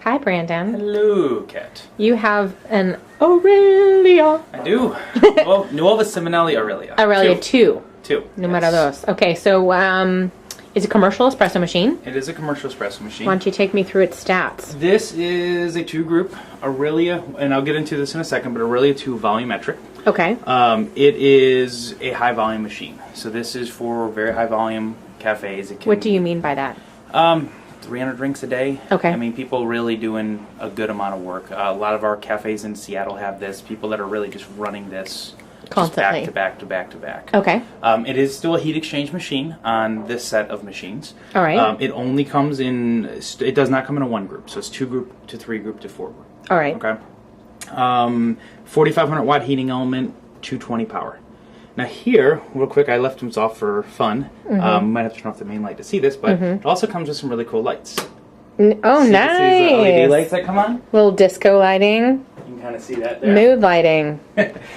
Hi, Brandon. Hello, Kat. You have an Aurelia. I do. Nuova Simonelli Aurelia. Aurelia 2. Numero Yes. dos. Okay, so it's a commercial espresso machine. It is a commercial espresso machine. Why don't you take me through its stats? This is a 2-group Aurelia, and I'll get into this in a second, but Aurelia 2 volumetric. Okay. It is a high volume machine. So this is for very high volume cafes. What do you mean by that? 300 drinks a day. Okay. I mean, people really doing a good amount of work. A lot of our cafes in Seattle have this. People that are really just running this Constantly. just back to back to back to back. Okay. It is still a heat exchange machine on this set of machines. All right. It only comes in, it does not come in a 1 group. So it's 2 group to 3 group to 4 group. All right. Okay. 4,500 watt heating element, 220 power. Now here, real quick, I left them off for fun. Might have to turn off the main light to see this, but it also comes with some really cool lights. Oh, So nice. you can see the LED lights that come on. Little disco lighting. You can kind of see that there. Mood lighting.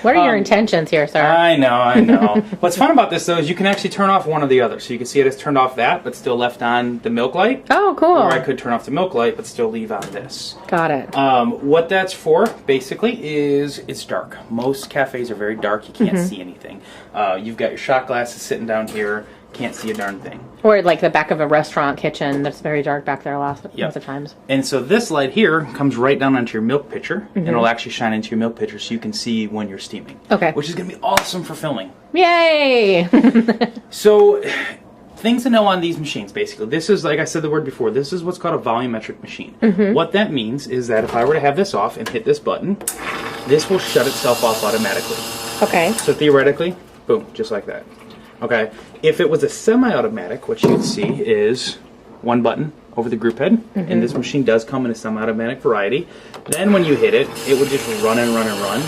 What are your intentions here, sir? I know. What's fun about this, though, is you can actually turn off one or the other. So you can see it has turned off that, but still left on the milk light. Oh, cool. Or I could turn off the milk light, but still leave on this. Got it. What that's for, basically, is it's dark. Most cafes are very dark. You can't see anything. You've got your shot glasses sitting down here. Can't see a darn thing. Or like the back of a restaurant kitchen that's very dark back there lots of times. And so this light here comes right down onto your milk pitcher, and it'll actually shine into your milk pitcher so you can see when you're steaming. Okay. Which is going to be awesome for filming. Yay! So, things to know on these machines, basically. This is, like I said the word before, this is what's called a volumetric machine. What that means is that if I were to have this off and hit this button, this will shut itself off automatically. Okay. So theoretically, boom, just like that. Okay. If it was a semi-automatic, what you'd see is one button over the group head, and this machine does come in a semi-automatic variety. Then when you hit it, it would just run and run and run.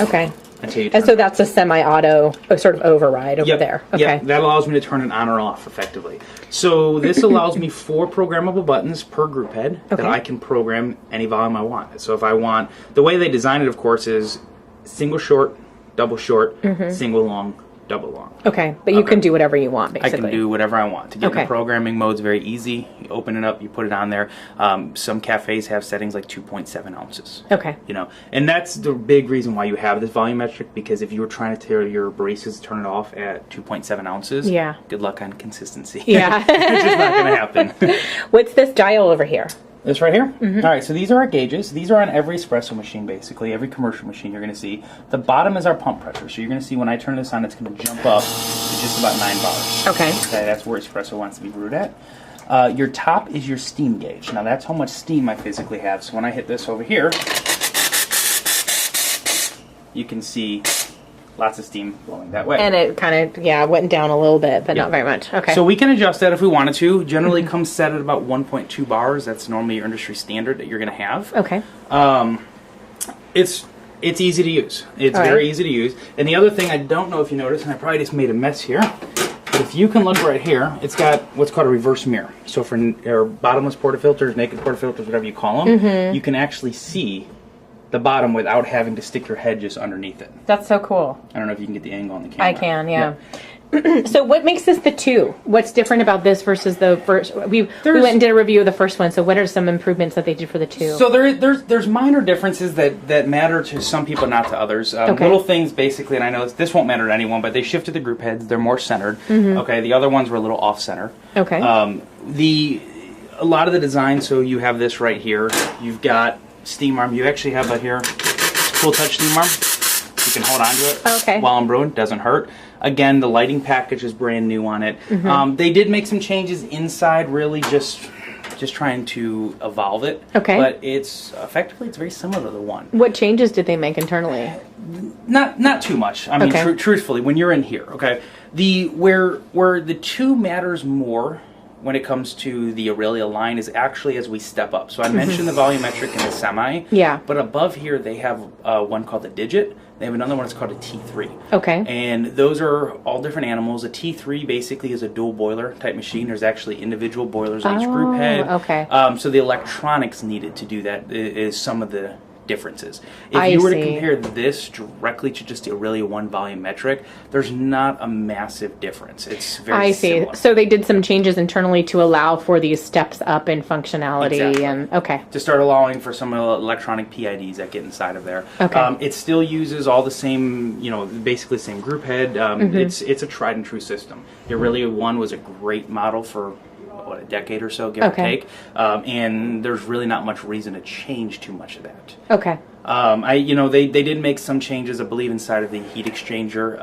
Okay. Until you And so that's a semi-auto sort of override over there. Okay. Yeah, that allows me to turn it on or off effectively. So this allows me 4 programmable buttons per group head that I can program any volume I want. So if I want, the way they design it, of course, is single short, double short, single long, double long. Okay, but you can do whatever you want, basically. I can do whatever I want. To get the programming mode's very easy. You open it up, you put it on there. Some cafes have settings like 2.7 ounces. Okay. You know, and that's the big reason why you have this volumetric, because if you were trying to tell your baristas to turn it off at 2.7 ounces, good luck on consistency. Yeah. It's just not going to happen. What's this dial over here? This right here? All right, so these are our gauges. These are on every espresso machine, basically. Every commercial machine you're going to see. The bottom is our pump pressure. So you're going to see when I turn this on, it's going to jump up to just about 9 bars. Okay. Okay, that's where espresso wants to be brewed at. Your top is your steam gauge. Now, that's how much steam I physically have. So when I hit this over here, you can see lots of steam blowing that way. And it kind of, went down a little bit, but not very much. Okay. So we can adjust that if we wanted to. Generally comes set at about 1.2 bars. That's normally your industry standard that you're going to have. Okay. It's easy to use. It's very easy to use. And the other thing, I don't know if you noticed, and I probably just made a mess here, but if you can look right here, it's got what's called a reverse mirror. So for our bottomless portafilters, naked portafilters, whatever you call them, you can actually see the bottom without having to stick your head just underneath it. That's so cool. I don't know if you can get the angle on the camera. I can, yeah. So what makes this the 2? What's different about this versus the first? We went and did a review of the first one, so what are some improvements that they did for the 2? So there's minor differences that matter to some people, not to others. Little things, basically, and I know this won't matter to anyone, but they shifted the group heads. They're more centered. Okay, the other ones were a little off-center. Okay. A lot of the design, so you have this right here. You've got steam arm. You actually have a here, cool touch steam arm. You can hold onto it while I'm brewing. Doesn't hurt. Again, the lighting package is brand new on it. They did make some changes inside, really just trying to evolve it. Okay. But it's very similar to the one. What changes did they make internally? Not too much. I mean, truthfully, when you're in here, where the 2 matters more when it comes to the Aurelia line is actually as we step up. So I mentioned the volumetric and the semi. Yeah. But above here they have one called the digit. They have another one that's called a T3. Okay. And those are all different animals. A T3 basically is a dual boiler type machine. There's actually individual boilers on each group head. Okay. So the electronics needed to do that is some of the differences. If you were to compare this directly to just the Aurelia 1 volumetric, there's not a massive difference. It's very similar. So they did some changes internally to allow for these steps up in functionality. And to start allowing for some electronic PIDs that get inside of there. It still uses all the same, basically same group head. It's a tried and true system. The Aurelia 1 was a great model for a decade or so, give or take, and there's really not much reason to change too much of that. They did make some changes, I believe, inside of the heat exchanger.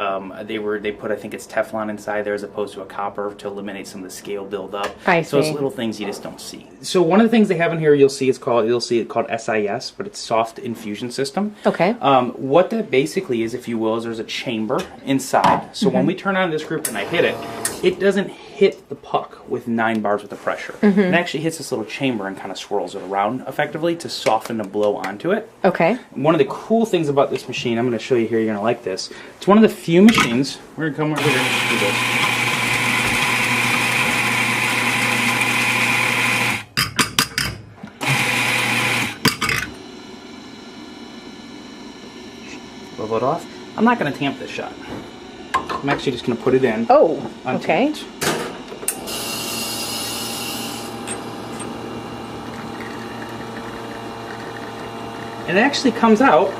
They put, I think it's Teflon inside there as opposed to a copper to eliminate some of the scale buildup. So it's little things you just don't see. So one of the things they have in here, you'll see it called SIS, but it's soft infusion system. What that basically is, if you will, is there's a chamber inside. So when we turn on this group and I hit it, it doesn't hit the puck with 9 bars worth of pressure. It actually hits this little chamber and kind of swirls it around effectively to soften the blow onto it. One of the cool things about this machine, I'm going to show you here, you're going to like this. It's one of the few machines, we're going to come over here and do this. Level it off. I'm not going to tamp this shot. I'm actually just going to put it in. Untamped. And it actually comes out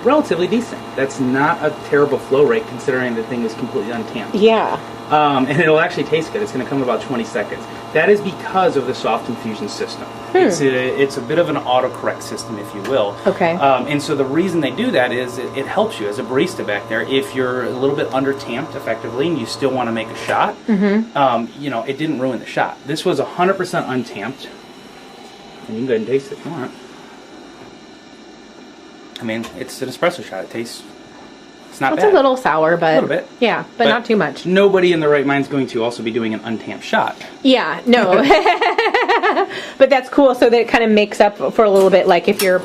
relatively decent. That's not a terrible flow rate considering the thing is completely untamped. And it'll actually taste good. It's going to come in about 20 seconds. That is because of the soft infusion system. It's a bit of an autocorrect system, if you will. And so the reason they do that is it helps you as a barista back there. If you're a little bit under tamped effectively and you still want to make a shot, it didn't ruin the shot. This was 100% untamped. And you can go ahead and taste it if you want. I mean, it's an espresso shot. It's not bad. It's a little sour, but... A little bit. Yeah, but not too much. Nobody in their right mind is going to also be doing an untamped shot. No. But that's cool, so that it kind of makes up for a little bit, like if you're,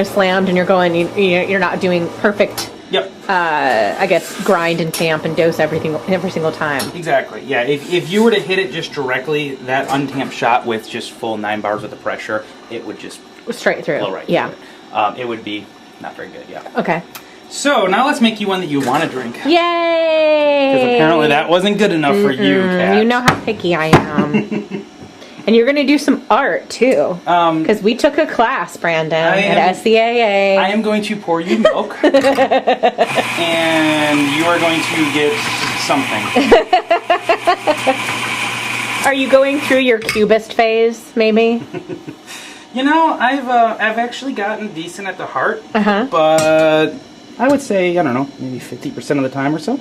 slammed and you're going, you're not doing perfect... I guess grind and tamp and dose every single time. Exactly. Yeah. If you were to hit it just directly, that untamped shot with just full 9 bars of the pressure, it would just straight through. Blow right through it. It would be not very good. So now let's make you one that you want to drink. Yay! Because apparently that wasn't good enough for you, Kat. You know how picky I am. And you're going to do some art too, because we took a class, Brandon, at SCAA. I am going to pour you milk, and you are going to get something. Are you going through your cubist phase, maybe? I've actually gotten decent at the heart, but I would say, I don't know, maybe 50% of the time or so.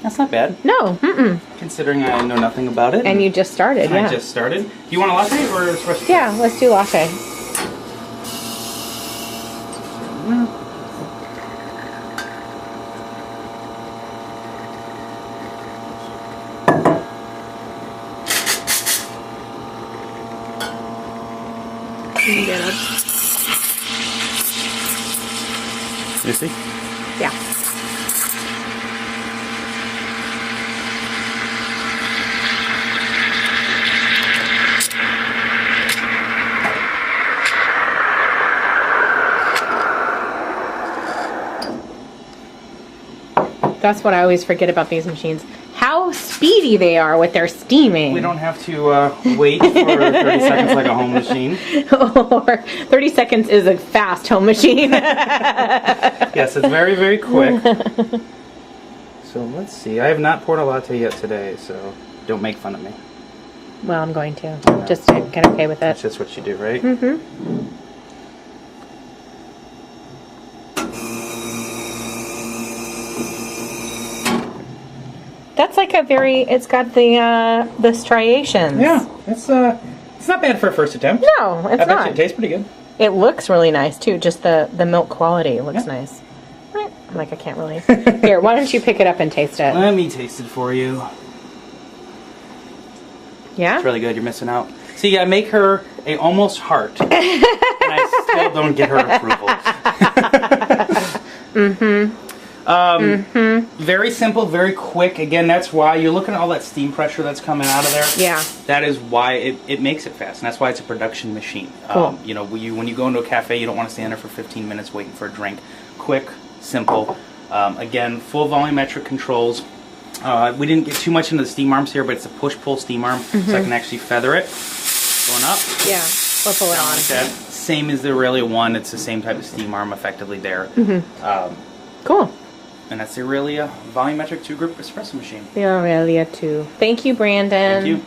That's not bad. No. Considering I know nothing about it. And you just started, I just started. Do you want a latte or espresso? Yeah, let's do latte. Can you get up? You see? Yeah. That's what I always forget about these machines. How speedy they are with their steaming. We don't have to wait for 30 seconds like a home machine. Or 30 seconds is a fast home machine. Yes, it's very, very quick. So let's see. I have not poured a latte yet today, so don't make fun of me. Well, I'm going to. Just to get okay with it. That's just what you do, right? That's like a very, it's got the striations. Yeah, it's not bad for a first attempt. No, it's not. I bet you it tastes pretty good. It looks really nice too, just the milk quality looks nice. Like I can't really. Here, why don't you pick it up and taste it? Let me taste it for you. Yeah? It's really good, you're missing out. See, I make her a almost heart, and I still don't get her approval. Very simple, very quick. Again, that's why you're looking at all that steam pressure that's coming out of there. Yeah. That is why it makes it fast, and that's why it's a production machine. Cool. You know, when you go into a cafe, you don't want to stand there for 15 minutes waiting for a drink. Quick, simple. Again, full volumetric controls. We didn't get too much into the steam arms here, but it's a push-pull steam arm, so I can actually feather it. Going up. Yeah. Or pull it on. Like that. Same as the Aurelia 1. It's the same type of steam arm effectively there. Cool. And that's the Aurelia volumetric 2-group espresso machine. The Aurelia 2. Thank you, Brandon. Thank you.